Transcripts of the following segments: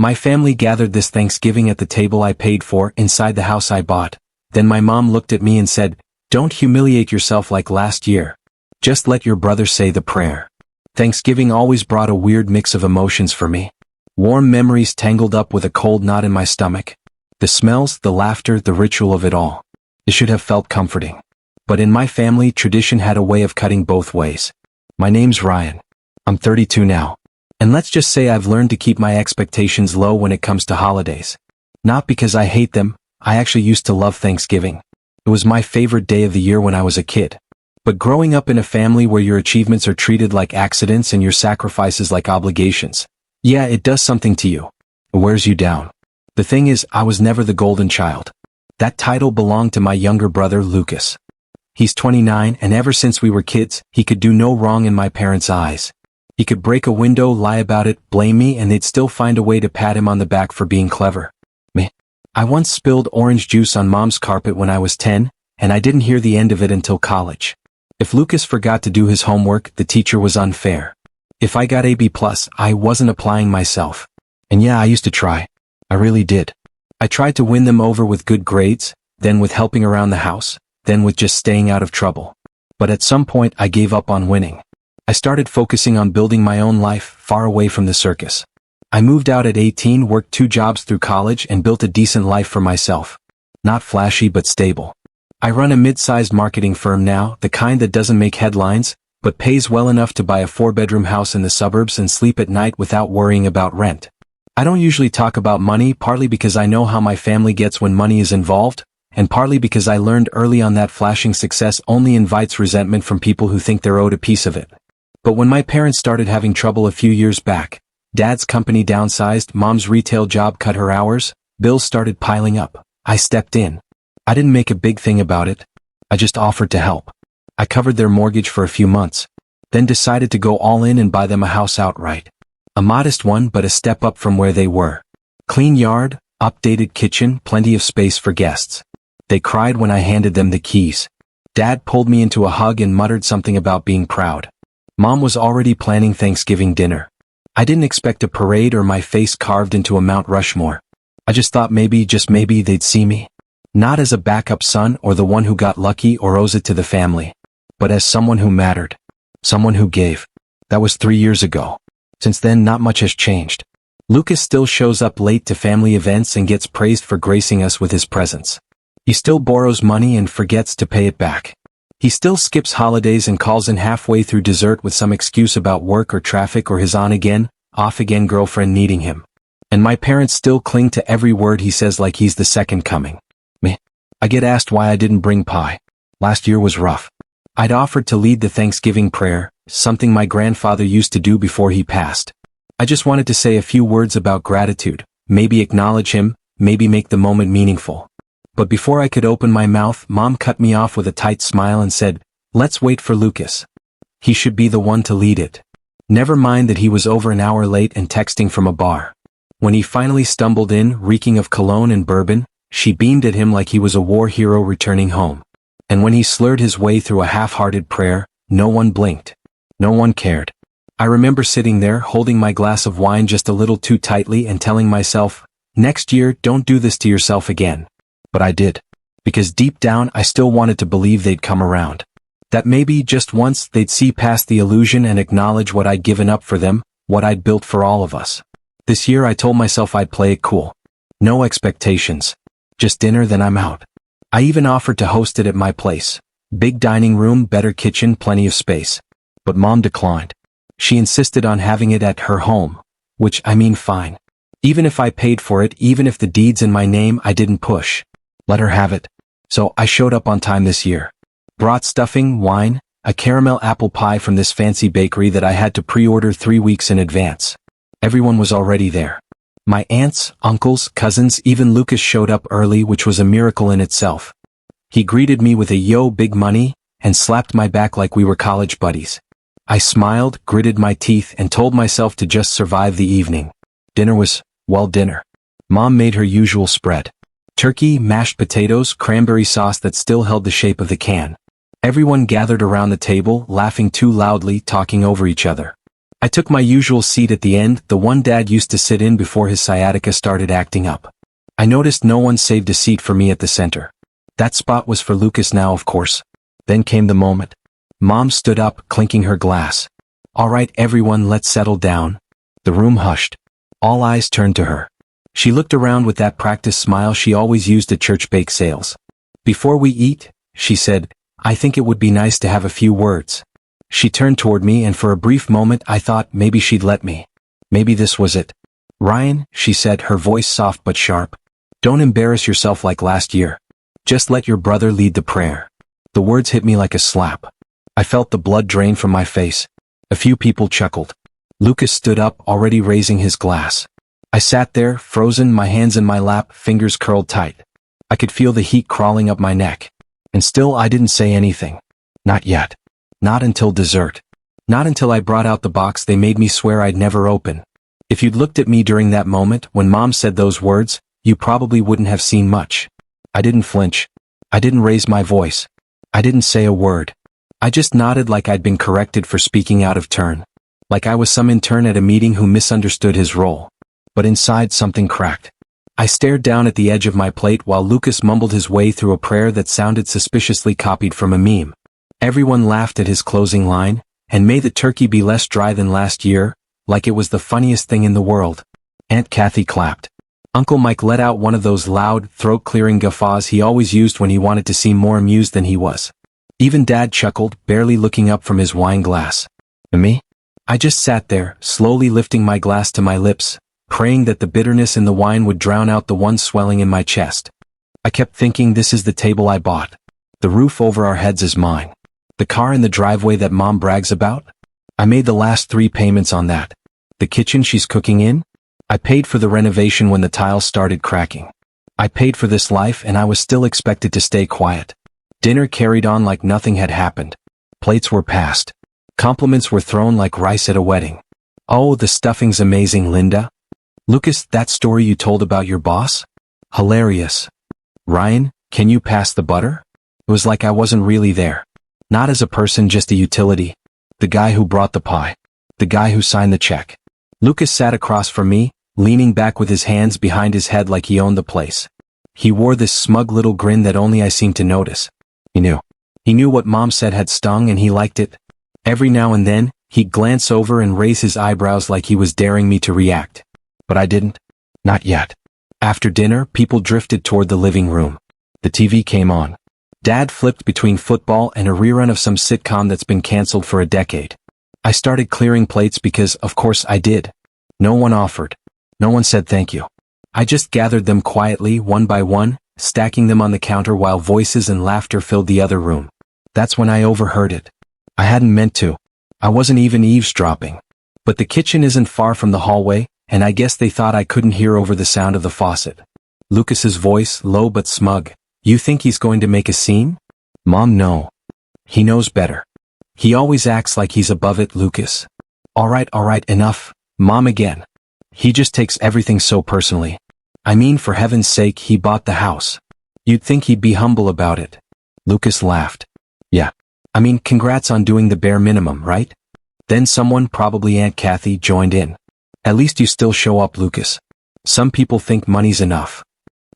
My family gathered this Thanksgiving at the table I paid for inside the house I bought. Then my mom looked at me and said, "Don't humiliate yourself like last year. Just let your brother say the prayer." Thanksgiving always brought a weird mix of emotions for me. Warm memories tangled up with a cold knot in my stomach. The smells, the laughter, the ritual of it all. It should have felt comforting. But in my family, tradition had a way of cutting both ways. My name's Ryan. I'm 32 now. And let's just say I've learned to keep my expectations low when it comes to holidays. Not because I hate them, I actually used to love Thanksgiving. It was my favorite day of the year when I was a kid. But growing up in a family where your achievements are treated like accidents and your sacrifices like obligations, yeah, it does something to you. It wears you down. The thing is, I was never the golden child. That title belonged to my younger brother, Lucas. He's 29, and ever since we were kids, he could do no wrong in my parents' eyes. He could break a window, lie about it, blame me, and they'd still find a way to pat him on the back for being clever. Me. I once spilled orange juice on Mom's carpet when I was 10, and I didn't hear the end of it until college. If Lucas forgot to do his homework, the teacher was unfair. If I got a B+, I wasn't applying myself. And yeah, I used to try. I really did. I tried to win them over with good grades, then with helping around the house, then with just staying out of trouble. But at some point, I gave up on winning. I started focusing on building my own life, far away from the circus. I moved out at 18, worked 2 jobs through college, and built a decent life for myself. Not flashy but stable. I run a mid-sized marketing firm now, the kind that doesn't make headlines, but pays well enough to buy a 4-bedroom house in the suburbs and sleep at night without worrying about rent. I don't usually talk about money, partly because I know how my family gets when money is involved, and partly because I learned early on that flashing success only invites resentment from people who think they're owed a piece of it. But when my parents started having trouble a few years back, Dad's company downsized, Mom's retail job cut her hours, bills started piling up, I stepped in. I didn't make a big thing about it. I just offered to help. I covered their mortgage for a few months, then decided to go all in and buy them a house outright. A modest one, but a step up from where they were. Clean yard, updated kitchen, plenty of space for guests. They cried when I handed them the keys. Dad pulled me into a hug and muttered something about being proud. Mom was already planning Thanksgiving dinner. I didn't expect a parade or my face carved into a Mount Rushmore. I just thought maybe, just maybe, they'd see me. Not as a backup son or the one who got lucky or owes it to the family, but as someone who mattered. Someone who gave. That was 3 years ago. Since then, not much has changed. Lucas still shows up late to family events and gets praised for gracing us with his presence. He still borrows money and forgets to pay it back. He still skips holidays and calls in halfway through dessert with some excuse about work or traffic or his on-again, off-again girlfriend needing him. And my parents still cling to every word he says like he's the second coming. Me. I get asked why I didn't bring pie. Last year was rough. I'd offered to lead the Thanksgiving prayer, something my grandfather used to do before he passed. I just wanted to say a few words about gratitude, maybe acknowledge him, maybe make the moment meaningful. But before I could open my mouth, Mom cut me off with a tight smile and said, "Let's wait for Lucas. He should be the one to lead it." Never mind that he was over an hour late and texting from a bar. When he finally stumbled in, reeking of cologne and bourbon, she beamed at him like he was a war hero returning home. And when he slurred his way through a half-hearted prayer, no one blinked. No one cared. I remember sitting there, holding my glass of wine just a little too tightly and telling myself, next year, don't do this to yourself again. But I did. Because deep down, I still wanted to believe they'd come around. That maybe, just once, they'd see past the illusion and acknowledge what I'd given up for them, what I'd built for all of us. This year I told myself I'd play it cool. No expectations. Just dinner, then I'm out. I even offered to host it at my place. Big dining room, better kitchen, plenty of space. But Mom declined. She insisted on having it at her home. Which, I mean, fine. Even if I paid for it, even if the deed's in my name, I didn't push. Let her have it. So I showed up on time this year. Brought stuffing, wine, a caramel apple pie from this fancy bakery that I had to pre-order 3 weeks in advance. Everyone was already there. My aunts, uncles, cousins, even Lucas showed up early, which was a miracle in itself. He greeted me with a "yo, big money," and slapped my back like we were college buddies. I smiled, gritted my teeth, and told myself to just survive the evening. Dinner was, well, dinner. Mom made her usual spread. Turkey, mashed potatoes, cranberry sauce that still held the shape of the can. Everyone gathered around the table, laughing too loudly, talking over each other. I took my usual seat at the end, the one Dad used to sit in before his sciatica started acting up. I noticed no one saved a seat for me at the center. That spot was for Lucas now, of course. Then came the moment. Mom stood up, clinking her glass. "All right, everyone, let's settle down." The room hushed. All eyes turned to her. She looked around with that practiced smile she always used at church bake sales. "Before we eat," she said, "I think it would be nice to have a few words." She turned toward me, and for a brief moment I thought maybe she'd let me. Maybe this was it. "Ryan," she said, her voice soft but sharp, "don't embarrass yourself like last year. Just let your brother lead the prayer." The words hit me like a slap. I felt the blood drain from my face. A few people chuckled. Lucas stood up, already raising his glass. I sat there, frozen, my hands in my lap, fingers curled tight. I could feel the heat crawling up my neck. And still I didn't say anything. Not yet. Not until dessert. Not until I brought out the box they made me swear I'd never open. If you'd looked at me during that moment, when Mom said those words, you probably wouldn't have seen much. I didn't flinch. I didn't raise my voice. I didn't say a word. I just nodded like I'd been corrected for speaking out of turn. Like I was some intern at a meeting who misunderstood his role. But inside something cracked. I stared down at the edge of my plate while Lucas mumbled his way through a prayer that sounded suspiciously copied from a meme. Everyone laughed at his closing line, "And may the turkey be less dry than last year," like it was the funniest thing in the world. Aunt Kathy clapped. Uncle Mike let out one of those loud, throat-clearing guffaws he always used when he wanted to seem more amused than he was. Even Dad chuckled, barely looking up from his wine glass. And me? I just sat there, slowly lifting my glass to my lips, praying that the bitterness in the wine would drown out the one swelling in my chest. I kept thinking, this is the table I bought. The roof over our heads is mine. The car in the driveway that Mom brags about? I made the last 3 payments on that. The kitchen she's cooking in? I paid for the renovation when the tiles started cracking. I paid for this life, and I was still expected to stay quiet. Dinner carried on like nothing had happened. Plates were passed. Compliments were thrown like rice at a wedding. "Oh, the stuffing's amazing, Linda." "Lucas, that story you told about your boss? Hilarious." "Ryan, can you pass the butter?" It was like I wasn't really there. Not as a person, just a utility. The guy who brought the pie. The guy who signed the check. Lucas sat across from me, leaning back with his hands behind his head like he owned the place. He wore this smug little grin that only I seemed to notice. He knew. He knew what Mom said had stung, and he liked it. Every now and then, he'd glance over and raise his eyebrows like he was daring me to react. But I didn't. Not yet. After dinner, people drifted toward the living room. The TV came on. Dad flipped between football and a rerun of some sitcom that's been canceled for a decade. I started clearing plates because, of course, I did. No one offered. No one said thank you. I just gathered them quietly, one by one, stacking them on the counter while voices and laughter filled the other room. That's when I overheard it. I hadn't meant to. I wasn't even eavesdropping. But the kitchen isn't far from the hallway, and I guess they thought I couldn't hear over the sound of the faucet. Lucas's voice, low but smug. "You think he's going to make a scene?" "Mom, no. He knows better. He always acts like he's above it, Lucas." All right, enough, Mom again. "He just takes everything so personally. I mean, for heaven's sake, he bought the house. You'd think he'd be humble about it." Lucas laughed. "Yeah. I mean, congrats on doing the bare minimum, right?" Then someone, probably Aunt Kathy, joined in. "At least you still show up, Lucas. Some people think money's enough."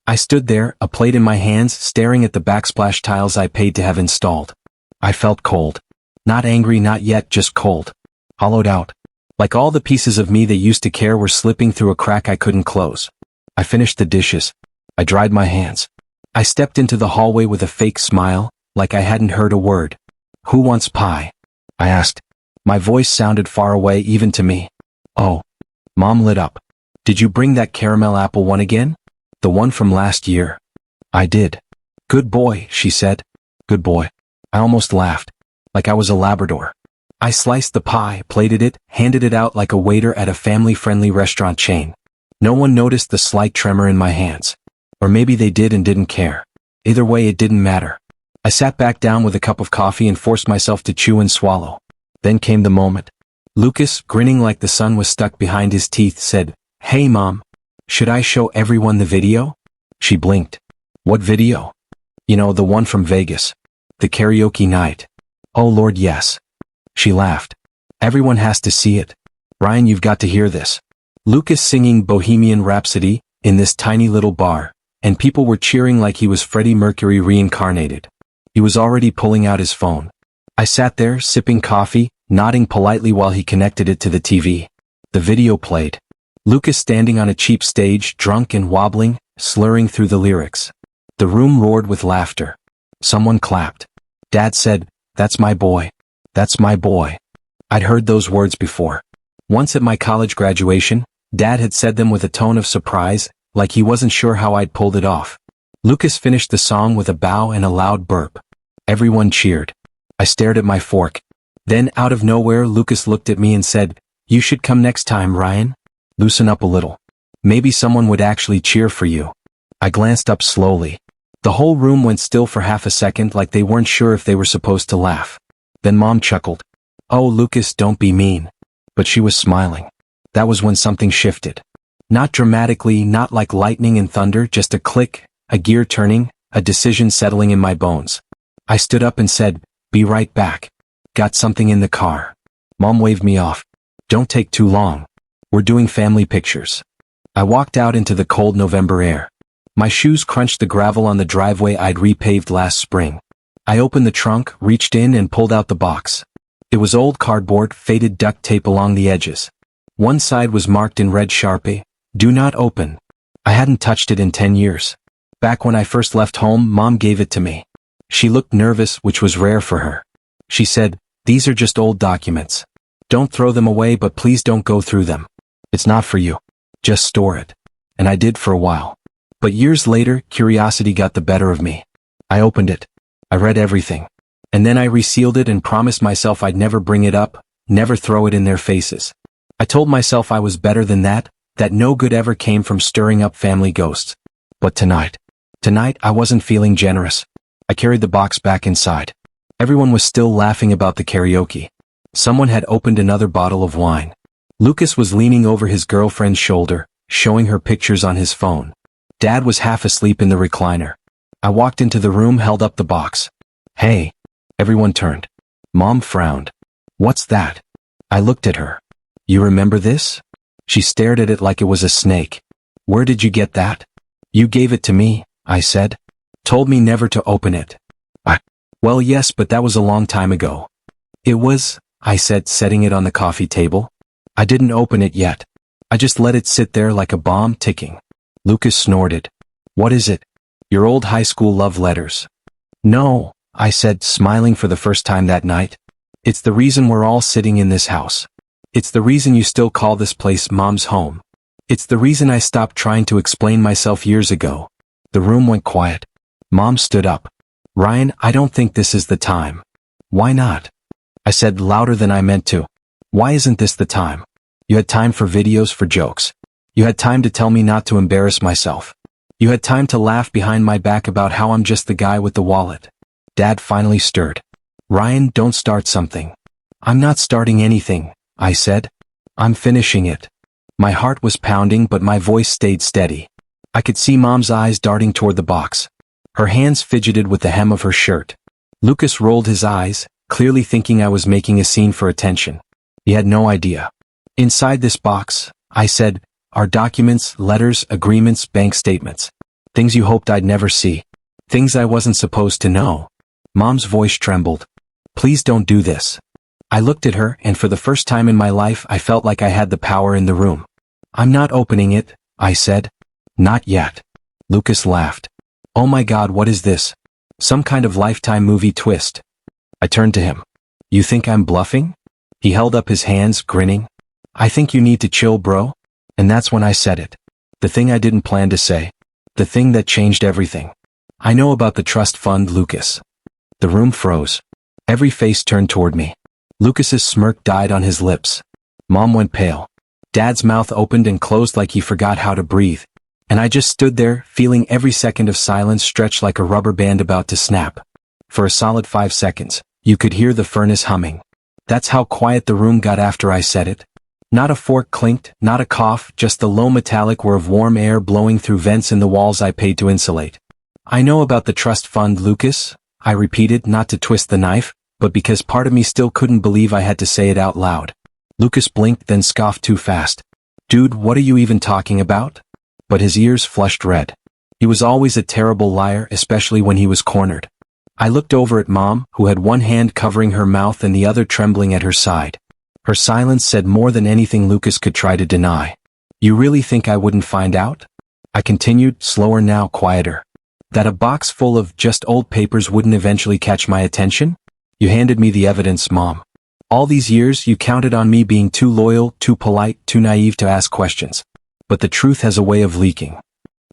I stood there, a plate in my hands, staring at the backsplash tiles I paid to have installed. I felt cold. Not angry, not yet, just cold. Hollowed out. Like all the pieces of me that used to care were slipping through a crack I couldn't close. I finished the dishes. I dried my hands. I stepped into the hallway with a fake smile, like I hadn't heard a word. "Who wants pie?" I asked. My voice sounded far away even to me. "Oh." Mom lit up. "Did you bring that caramel apple one again? The one from last year?" I did. "Good boy," she said. "Good boy." I almost laughed. Like I was a Labrador. I sliced the pie, plated it, handed it out like a waiter at a family-friendly restaurant chain. No one noticed the slight tremor in my hands. Or maybe they did and didn't care. Either way, it didn't matter. I sat back down with a cup of coffee and forced myself to chew and swallow. Then came the moment. Lucas, grinning like the sun was stuck behind his teeth, said, "Hey Mom, should I show everyone the video?" She blinked. "What video?" "You know, the one from Vegas. The karaoke night." "Oh Lord, yes." She laughed. "Everyone has to see it. Ryan, you've got to hear this. Lucas singing Bohemian Rhapsody in this tiny little bar, and people were cheering like he was Freddie Mercury reincarnated. He was already pulling out his phone. I sat there, sipping coffee, nodding politely while he connected it to the TV. The video played. Lucas standing on a cheap stage, drunk and wobbling, slurring through the lyrics. The room roared with laughter. Someone clapped. Dad said, "That's my boy. That's my boy." I'd heard those words before. Once at my college graduation, Dad had said them with a tone of surprise, like he wasn't sure how I'd pulled it off. Lucas finished the song with a bow and a loud burp. Everyone cheered. I stared at my fork. Then, out of nowhere, Lucas looked at me and said, "You should come next time, Ryan. Loosen up a little. Maybe someone would actually cheer for you." I glanced up slowly. The whole room went still for half a second, like they weren't sure if they were supposed to laugh. Then Mom chuckled. "Oh, Lucas, don't be mean." But she was smiling. That was when something shifted. Not dramatically, not like lightning and thunder, just a click, a gear turning, a decision settling in my bones. I stood up and said, "Be right back. Got something in the car." Mom waved me off. "Don't take too long. We're doing family pictures." I walked out into the cold November air. My shoes crunched the gravel on the driveway I'd repaved last spring. I opened the trunk, reached in and pulled out the box. It was old cardboard, faded duct tape along the edges. One side was marked in red Sharpie, "Do not open." I hadn't touched it in 10 years. Back when I first left home, Mom gave it to me. She looked nervous, which was rare for her. She said, "These are just old documents. Don't throw them away, but please don't go through them. It's not for you. Just store it." And I did for a while. But years later, curiosity got the better of me. I opened it. I read everything. And then I resealed it and promised myself I'd never bring it up, never throw it in their faces. I told myself I was better than that no good ever came from stirring up family ghosts. But tonight I wasn't feeling generous. I carried the box back inside. Everyone was still laughing about the karaoke. Someone had opened another bottle of wine. Lucas was leaning over his girlfriend's shoulder, showing her pictures on his phone. Dad was half asleep in the recliner. I walked into the room, held up the box. "Hey." Everyone turned. Mom frowned. "What's that?" I looked at her. "You remember this?" She stared at it like it was a snake. "Where did you get that?" "You gave it to me," I said. "Told me never to open it." "Well, yes, but that was a long time ago." "It was," I said, setting it on the coffee table. "I didn't open it yet. I just let it sit there like a bomb ticking." Lucas snorted. "What is it?" "Your old high school love letters." "No," I said, smiling for the first time that night. "It's the reason we're all sitting in this house. It's the reason you still call this place Mom's home. It's the reason I stopped trying to explain myself years ago." The room went quiet. Mom stood up. "Ryan, I don't think this is the time." "Why not?" I said louder than I meant to. "Why isn't this the time? You had time for videos, for jokes. You had time to tell me not to embarrass myself. You had time to laugh behind my back about how I'm just the guy with the wallet." Dad finally stirred. "Ryan, don't start something." "I'm not starting anything," I said. "I'm finishing it." My heart was pounding, but my voice stayed steady. I could see Mom's eyes darting toward the box. Her hands fidgeted with the hem of her shirt. Lucas rolled his eyes, clearly thinking I was making a scene for attention. He had no idea. "Inside this box," I said, "are documents, letters, agreements, bank statements. Things you hoped I'd never see. Things I wasn't supposed to know." Mom's voice trembled. "Please don't do this." I looked at her, and for the first time in my life I felt like I had the power in the room. "I'm not opening it," I said. "Not yet." Lucas laughed. "Oh my God, what is this? Some kind of Lifetime movie twist." I turned to him. "You think I'm bluffing?" He held up his hands, grinning. "I think you need to chill, bro." And that's when I said it. The thing I didn't plan to say. The thing that changed everything. "I know about the trust fund, Lucas." The room froze. Every face turned toward me. Lucas's smirk died on his lips. Mom went pale. Dad's mouth opened and closed like he forgot how to breathe. And I just stood there, feeling every second of silence stretch like a rubber band about to snap. For a solid 5 seconds, you could hear the furnace humming. That's how quiet the room got after I said it. Not a fork clinked, not a cough, just the low metallic whir of warm air blowing through vents in the walls I paid to insulate. "I know about the trust fund, Lucas," I repeated, not to twist the knife, but because part of me still couldn't believe I had to say it out loud. Lucas blinked then scoffed too fast. Dude, what are you even talking about? But his ears flushed red. He was always a terrible liar, especially when he was cornered. I looked over at Mom, who had one hand covering her mouth and the other trembling at her side. Her silence said more than anything Lucas could try to deny. You really think I wouldn't find out? I continued, slower now, quieter. That a box full of just old papers wouldn't eventually catch my attention? You handed me the evidence, Mom. All these years you counted on me being too loyal, too polite, too naive to ask questions. But the truth has a way of leaking.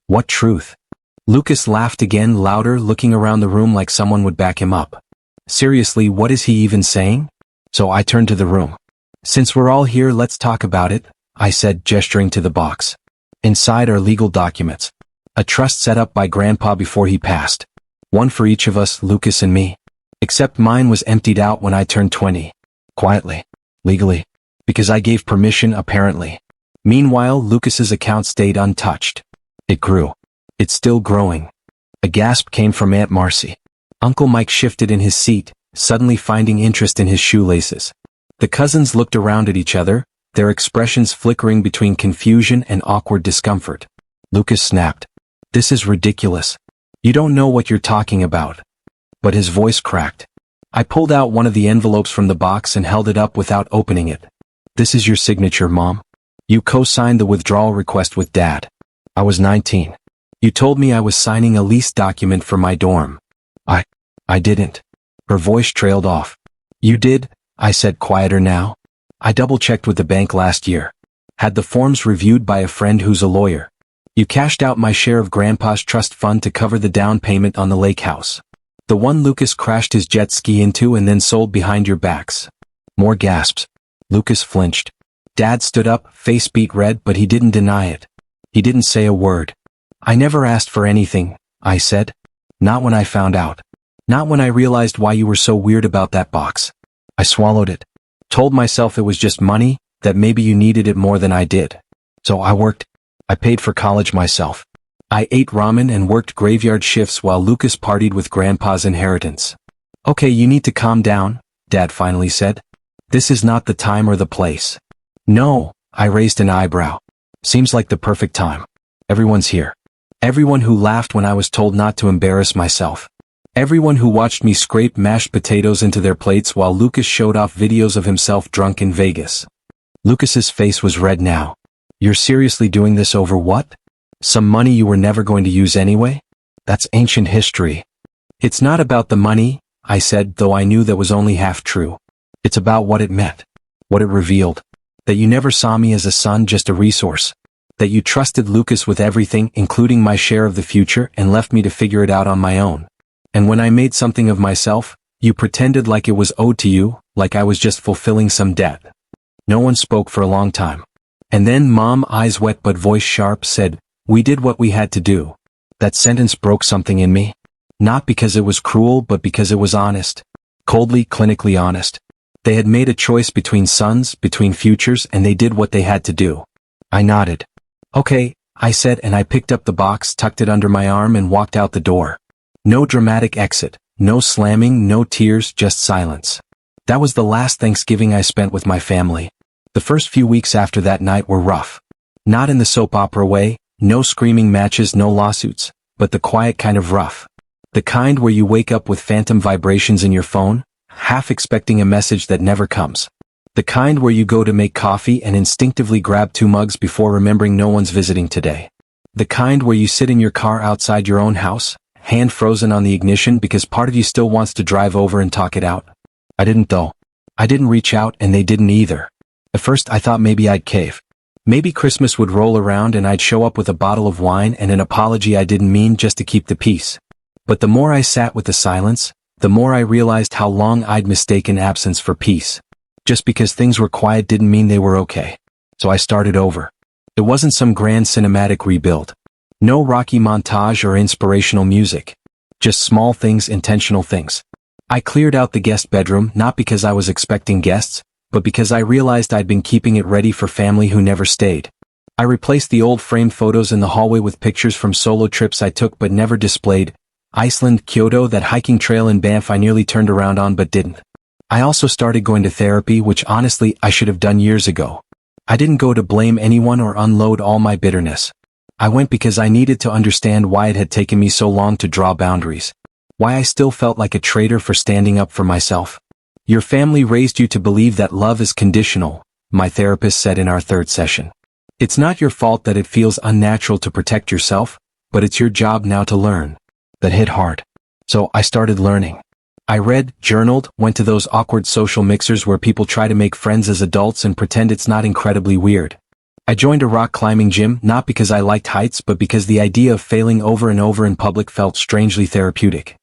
What truth? Lucas laughed again, louder, looking around the room like someone would back him up. Seriously, what is he even saying? So I turned to the room. Since we're all here, let's talk about it, I said, gesturing to the box. Inside are legal documents. A trust set up by Grandpa before he passed. One for each of us, Lucas and me. Except mine was emptied out when I turned 20. Quietly. Legally. Because I gave permission, apparently. Meanwhile, Lucas's account stayed untouched. It grew. It's still growing. A gasp came from Aunt Marcy. Uncle Mike shifted in his seat, suddenly finding interest in his shoelaces. The cousins looked around at each other, their expressions flickering between confusion and awkward discomfort. Lucas snapped. This is ridiculous. You don't know what you're talking about. But his voice cracked. I pulled out one of the envelopes from the box and held it up without opening it. This is your signature, Mom. You co-signed the withdrawal request with Dad. I was 19. You told me I was signing a lease document for my dorm. I didn't. Her voice trailed off. You did, I said, quieter now. I double-checked with the bank last year. Had the forms reviewed by a friend who's a lawyer. You cashed out my share of Grandpa's trust fund to cover the down payment on the lake house. The one Lucas crashed his jet ski into and then sold behind your backs. More gasps. Lucas flinched. Dad stood up, face beet red, but he didn't deny it. He didn't say a word. I never asked for anything, I said. Not when I found out. Not when I realized why you were so weird about that box. I swallowed it. Told myself it was just money, that maybe you needed it more than I did. So I worked. I paid for college myself. I ate ramen and worked graveyard shifts while Lucas partied with Grandpa's inheritance. Okay, you need to calm down, Dad finally said. This is not the time or the place. No, I raised an eyebrow. Seems like the perfect time. Everyone's here. Everyone who laughed when I was told not to embarrass myself. Everyone who watched me scrape mashed potatoes into their plates while Lucas showed off videos of himself drunk in Vegas. Lucas's face was red now. You're seriously doing this over what? Some money you were never going to use anyway? That's ancient history. It's not about the money, I said, though I knew that was only half true. It's about what it meant. What it revealed. That you never saw me as a son, just a resource. That you trusted Lucas with everything, including my share of the future, and left me to figure it out on my own. And when I made something of myself, you pretended like it was owed to you, like I was just fulfilling some debt. No one spoke for a long time. And then Mom, eyes wet but voice sharp, said, "We did what we had to do." That sentence broke something in me. Not because it was cruel, but because it was honest. Coldly, clinically honest. They had made a choice between sons, between futures, and they did what they had to do. I nodded. Okay, I said, and I picked up the box, tucked it under my arm, and walked out the door. No dramatic exit, no slamming, no tears, just silence. That was the last Thanksgiving I spent with my family. The first few weeks after that night were rough. Not in the soap opera way, no screaming matches, no lawsuits, but the quiet kind of rough. The kind where you wake up with phantom vibrations in your phone, half expecting a message that never comes. The kind where you go to make coffee and instinctively grab 2 mugs before remembering no one's visiting today. The kind where you sit in your car outside your own house, hand frozen on the ignition because part of you still wants to drive over and talk it out. I didn't though. I didn't reach out and they didn't either. At first I thought maybe I'd cave. Maybe Christmas would roll around and I'd show up with a bottle of wine and an apology I didn't mean just to keep the peace. But the more I sat with the silence, the more I realized how long I'd mistaken absence for peace. Just because things were quiet didn't mean they were okay. So I started over. It wasn't some grand cinematic rebuild. No Rocky montage or inspirational music. Just small things, intentional things. I cleared out the guest bedroom not because I was expecting guests, but because I realized I'd been keeping it ready for family who never stayed. I replaced the old framed photos in the hallway with pictures from solo trips I took but never displayed. Iceland, Kyoto, that hiking trail in Banff I nearly turned around on but didn't. I also started going to therapy, which honestly I should have done years ago. I didn't go to blame anyone or unload all my bitterness. I went because I needed to understand why it had taken me so long to draw boundaries. Why I still felt like a traitor for standing up for myself. Your family raised you to believe that love is conditional, my therapist said in our third session. It's not your fault that it feels unnatural to protect yourself, but it's your job now to learn. That hit hard. So I started learning. I read, journaled, went to those awkward social mixers where people try to make friends as adults and pretend it's not incredibly weird. I joined a rock climbing gym not because I liked heights but because the idea of failing over and over in public felt strangely therapeutic.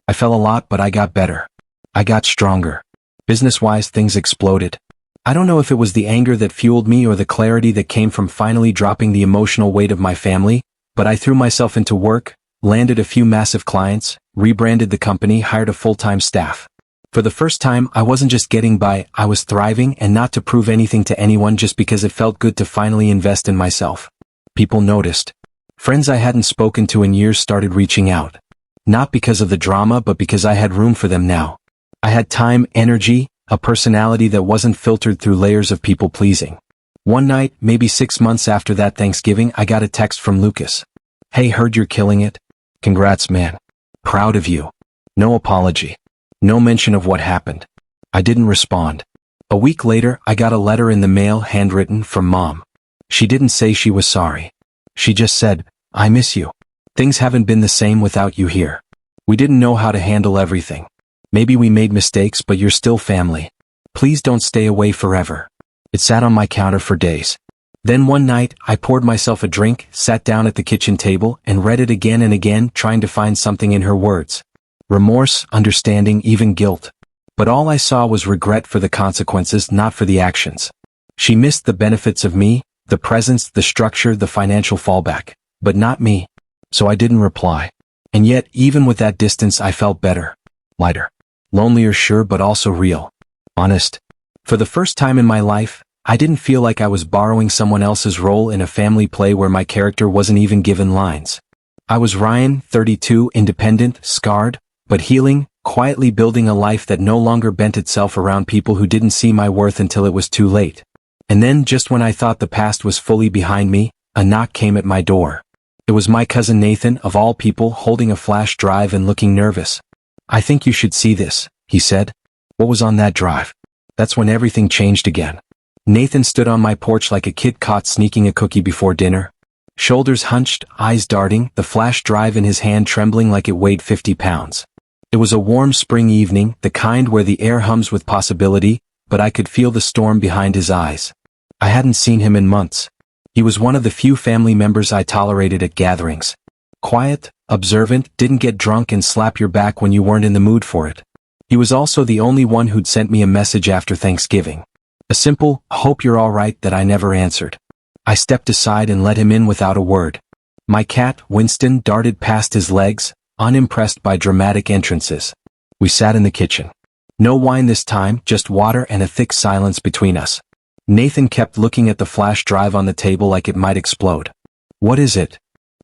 I fell a lot but I got better. I got stronger. Business-wise things exploded. I don't know if it was the anger that fueled me or the clarity that came from finally dropping the emotional weight of my family, but I threw myself into work, landed a few massive clients, rebranded the company, hired a full-time staff. For the first time, I wasn't just getting by, I was thriving, and not to prove anything to anyone just because it felt good to finally invest in myself. People noticed. Friends I hadn't spoken to in years started reaching out. Not because of the drama but because I had room for them now. I had time, energy, a personality that wasn't filtered through layers of people-pleasing. One night, maybe 6 months after that Thanksgiving, I got a text from Lucas. Hey, heard you're killing it. Congrats, man. Proud of you. No apology. No mention of what happened. I didn't respond. A week later, I got a letter in the mail handwritten from Mom. She didn't say she was sorry. She just said, I miss you. Things haven't been the same without you here. We didn't know how to handle everything. Maybe we made mistakes but you're still family. Please don't stay away forever. It sat on my counter for days. Then one night, I poured myself a drink, sat down at the kitchen table, and read it again and again, trying to find something in her words. Remorse, understanding, even guilt. But all I saw was regret for the consequences, not for the actions. She missed the benefits of me, the presence, the structure, the financial fallback. But not me. So I didn't reply. And yet, even with that distance, I felt better. Lighter. Lonelier, sure, but also real. Honest. For the first time in my life, I didn't feel like I was borrowing someone else's role in a family play where my character wasn't even given lines. I was Ryan, 32, independent, scarred, but healing, quietly building a life that no longer bent itself around people who didn't see my worth until it was too late. And then, just when I thought the past was fully behind me, a knock came at my door. It was my cousin Nathan, of all people, holding a flash drive and looking nervous. I think you should see this, he said. What was on that drive? That's when everything changed again. Nathan stood on my porch like a kid caught sneaking a cookie before dinner. Shoulders hunched, eyes darting, the flash drive in his hand trembling like it weighed 50 pounds. It was a warm spring evening, the kind where the air hums with possibility, but I could feel the storm behind his eyes. I hadn't seen him in months. He was one of the few family members I tolerated at gatherings. Quiet, observant, didn't get drunk and slap your back when you weren't in the mood for it. He was also the only one who'd sent me a message after Thanksgiving. A simple, hope you're all right, that I never answered. I stepped aside and let him in without a word. My cat, Winston, darted past his legs, unimpressed by dramatic entrances. We sat in the kitchen. No wine this time, just water and a thick silence between us. Nathan kept looking at the flash drive on the table like it might explode. What is it?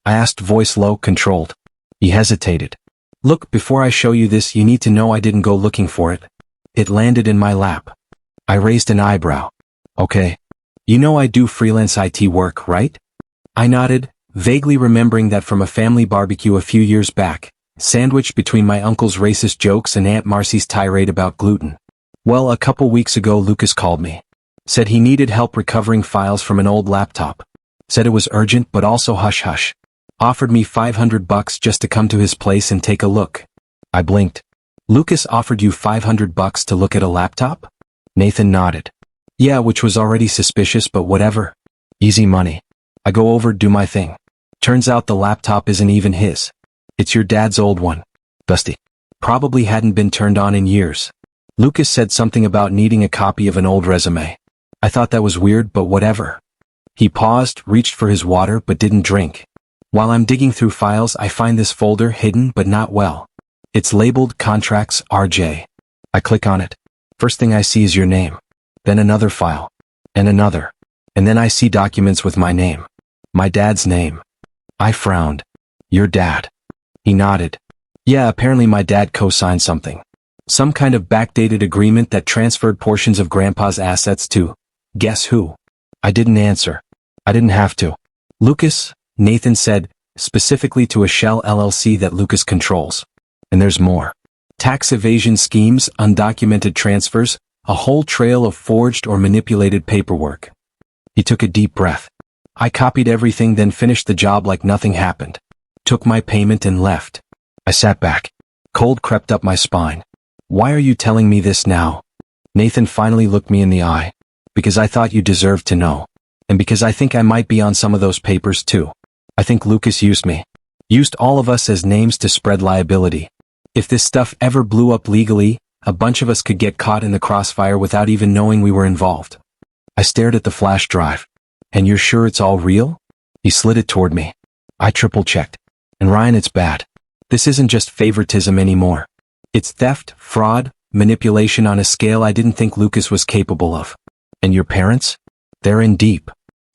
I asked, voice low, controlled. He hesitated. Look, before I show you this, you need to know I didn't go looking for it. It landed in my lap. I raised an eyebrow. Okay. You know I do freelance IT work, right? I nodded, vaguely remembering that from a family barbecue a few years back, sandwiched between my uncle's racist jokes and Aunt Marcy's tirade about gluten. Well, a couple weeks ago Lucas called me. Said he needed help recovering files from an old laptop. Said it was urgent but also hush-hush. Offered me $500 just to come to his place and take a look. I blinked. Lucas offered you $500 to look at a laptop? Nathan nodded. Yeah, which was already suspicious, but whatever. Easy money. I go over, do my thing. Turns out the laptop isn't even his. It's your dad's old one. Dusty. Probably hadn't been turned on in years. Lucas said something about needing a copy of an old resume. I thought that was weird, but whatever. He paused, reached for his water, but didn't drink. While I'm digging through files, I find this folder, hidden but not well. It's labeled Contracts RJ. I click on it. First thing I see is your name. Then another file. And another. And then I see documents with my name. My dad's name. I frowned. Your dad. He nodded. Yeah, apparently my dad co-signed something. Some kind of backdated agreement that transferred portions of Grandpa's assets to, guess who? I didn't answer. I didn't have to. Lucas, Nathan said, specifically to a shell LLC that Lucas controls. And there's more. Tax evasion schemes, undocumented transfers, a whole trail of forged or manipulated paperwork. He took a deep breath. I copied everything, then finished the job like nothing happened. Took my payment and left. I sat back. Cold crept up my spine. Why are you telling me this now? Nathan finally looked me in the eye. Because I thought you deserved to know. And because I think I might be on some of those papers too. I think Lucas used me. Used all of us as names to spread liability. If this stuff ever blew up legally, a bunch of us could get caught in the crossfire without even knowing we were involved. I stared at the flash drive. And you're sure it's all real? He slid it toward me. I triple-checked. And Ryan, it's bad. This isn't just favoritism anymore. It's theft, fraud, manipulation on a scale I didn't think Lucas was capable of. And your parents? They're in deep.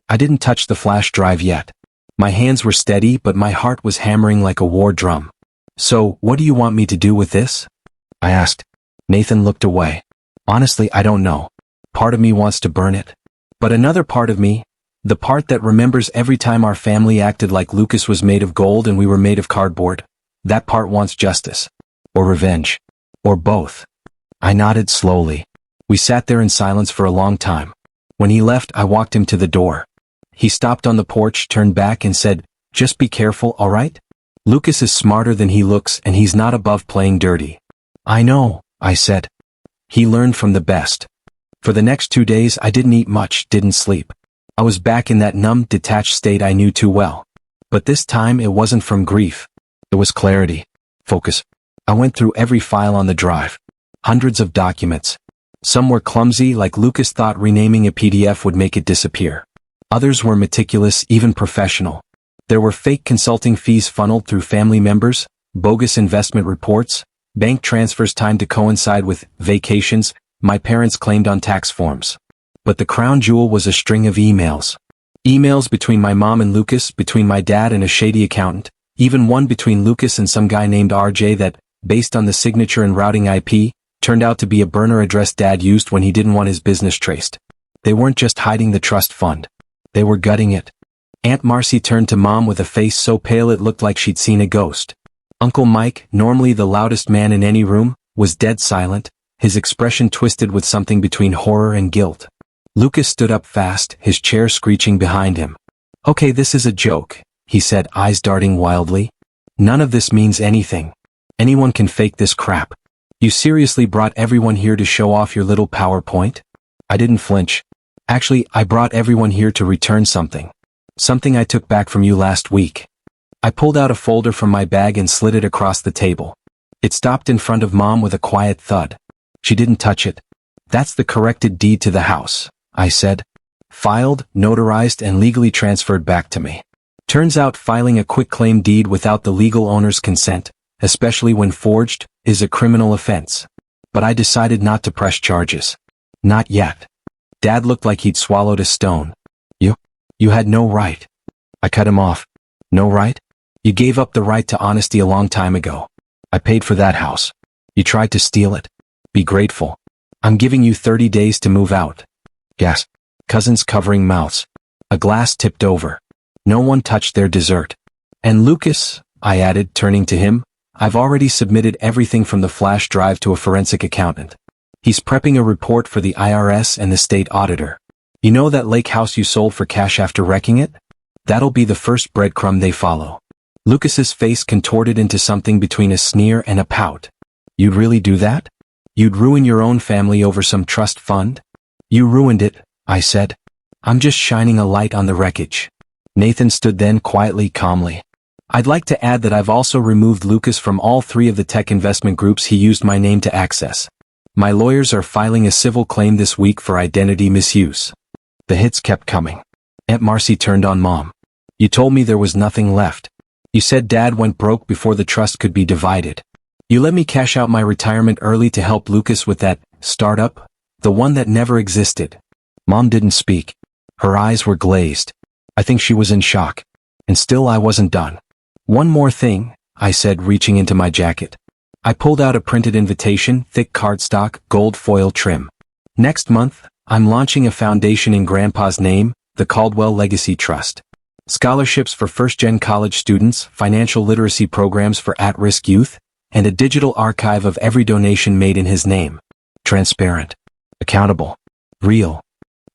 I didn't touch the flash drive yet. My hands were steady, but my heart was hammering like a war drum. So, what do you want me to do with this? I asked. Nathan looked away. Honestly, I don't know. Part of me wants to burn it. But another part of me, the part that remembers every time our family acted like Lucas was made of gold and we were made of cardboard, that part wants justice. Or revenge. Or both. I nodded slowly. We sat there in silence for a long time. When he left, I walked him to the door. He stopped on the porch, turned back and said, "Just be careful, all right? Lucas is smarter than he looks and he's not above playing dirty." "I know," I said. He learned from the best. For the next 2 days I didn't eat much, didn't sleep. I was back in that numb, detached state I knew too well. But this time it wasn't from grief. It was clarity. Focus. I went through every file on the drive. Hundreds of documents. Some were clumsy, like Lucas thought renaming a PDF would make it disappear. Others were meticulous, even professional. There were fake consulting fees funneled through family members, bogus investment reports, bank transfers timed to coincide with vacations my parents claimed on tax forms. But the crown jewel was a string of emails. Emails between my mom and Lucas, between my dad and a shady accountant, even one between Lucas and some guy named RJ that, based on the signature and routing IP, turned out to be a burner address Dad used when he didn't want his business traced. They weren't just hiding the trust fund. They were gutting it. Aunt Marcy turned to Mom with a face so pale it looked like she'd seen a ghost. Uncle Mike, normally the loudest man in any room, was dead silent, his expression twisted with something between horror and guilt. Lucas stood up fast, his chair screeching behind him. "Okay, this is a joke," he said, eyes darting wildly. "None of this means anything. Anyone can fake this crap. You seriously brought everyone here to show off your little PowerPoint?" I didn't flinch. "Actually, I brought everyone here to return something. Something I took back from you last week." I pulled out a folder from my bag and slid it across the table. It stopped in front of Mom with a quiet thud. She didn't touch it. "That's the corrected deed to the house," I said. "Filed, notarized and legally transferred back to me." Turns out filing a quitclaim deed without the legal owner's consent, especially when forged, is a criminal offense. But I decided not to press charges. Not yet. Dad looked like he'd swallowed a stone. You had no right." I cut him off. "No right? You gave up the right to honesty a long time ago. I paid for that house. You tried to steal it. Be grateful. I'm giving you 30 days to move out." Gasp. Cousins covering mouths. A glass tipped over. No one touched their dessert. "And Lucas," I added, turning to him, "I've already submitted everything from the flash drive to a forensic accountant. He's prepping a report for the IRS and the state auditor. You know that lake house you sold for cash after wrecking it? That'll be the first breadcrumb they follow." Lucas's face contorted into something between a sneer and a pout. "You'd really do that? You'd ruin your own family over some trust fund?" "You ruined it," I said. "I'm just shining a light on the wreckage." Nathan stood then quietly, calmly. "I'd like to add that I've also removed Lucas from all 3 of the tech investment groups he used my name to access. My lawyers are filing a civil claim this week for identity misuse." The hits kept coming. Aunt Marcy turned on Mom. "You told me there was nothing left. You said Dad went broke before the trust could be divided. You let me cash out my retirement early to help Lucas with that startup, the one that never existed." Mom didn't speak. Her eyes were glazed. I think she was in shock. And still I wasn't done. "One more thing," I said, reaching into my jacket. I pulled out a printed invitation, thick cardstock, gold foil trim. Next month, I'm launching a foundation in Grandpa's name, the Caldwell Legacy Trust. Scholarships for first-gen college students, financial literacy programs for at-risk youth, and a digital archive of every donation made in his name. Transparent. Accountable. Real.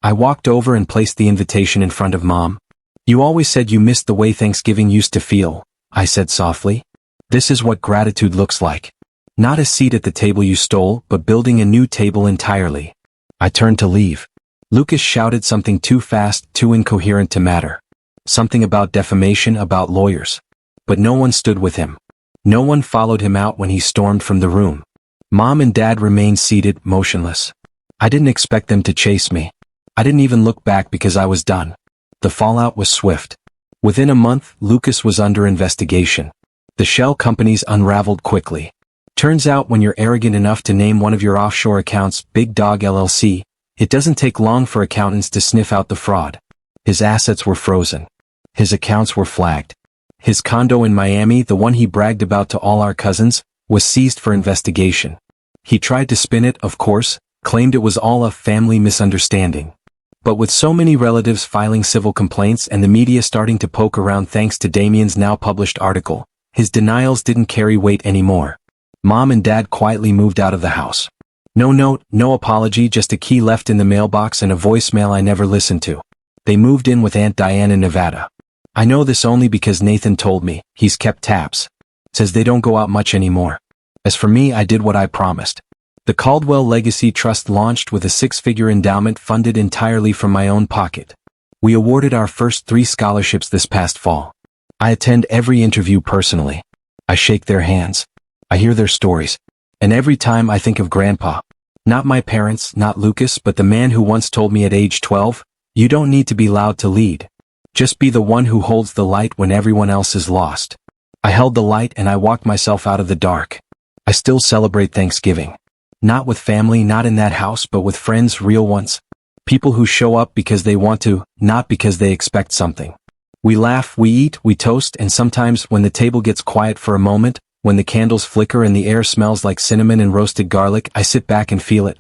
I walked over and placed the invitation in front of Mom. You always said you missed the way Thanksgiving used to feel, I said softly. This is what gratitude looks like. Not a seat at the table you stole, but building a new table entirely. I turned to leave. Lucas shouted something too fast, too incoherent to matter. Something about defamation, about lawyers. But no one stood with him. No one followed him out when he stormed from the room. Mom and Dad remained seated, motionless. I didn't expect them to chase me. I didn't even look back because I was done. The fallout was swift. Within a month, Lucas was under investigation. The shell companies unraveled quickly. Turns out when you're arrogant enough to name one of your offshore accounts Big Dog LLC, it doesn't take long for accountants to sniff out the fraud. His assets were frozen. His accounts were flagged. His condo in Miami, the one he bragged about to all our cousins, was seized for investigation. He tried to spin it, of course, claimed it was all a family misunderstanding. But with so many relatives filing civil complaints and the media starting to poke around thanks to Damien's now published article, his denials didn't carry weight anymore. Mom and Dad quietly moved out of the house. No note, no apology, just a key left in the mailbox and a voicemail I never listened to. They moved in with Aunt Diane in Nevada. I know this only because Nathan told me. He's kept tabs. Says they don't go out much anymore. As for me, I did what I promised. The Caldwell Legacy Trust launched with a 6-figure endowment funded entirely from my own pocket. We awarded our first 3 scholarships this past fall. I attend every interview personally. I shake their hands. I hear their stories. And every time I think of Grandpa. Not my parents, not Lucas, but the man who once told me at age 12, you don't need to be loud to lead. Just be the one who holds the light when everyone else is lost. I held the light and I walked myself out of the dark. I still celebrate Thanksgiving. Not with family, not in that house, but with friends, real ones. People who show up because they want to, not because they expect something. We laugh, we eat, we toast, and sometimes when the table gets quiet for a moment, when the candles flicker and the air smells like cinnamon and roasted garlic, I sit back and feel it.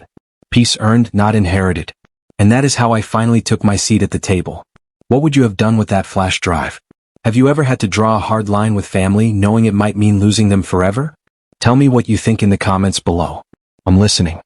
Peace earned, not inherited. And that is how I finally took my seat at the table. What would you have done with that flash drive? Have you ever had to draw a hard line with family knowing it might mean losing them forever? Tell me what you think in the comments below. I'm listening.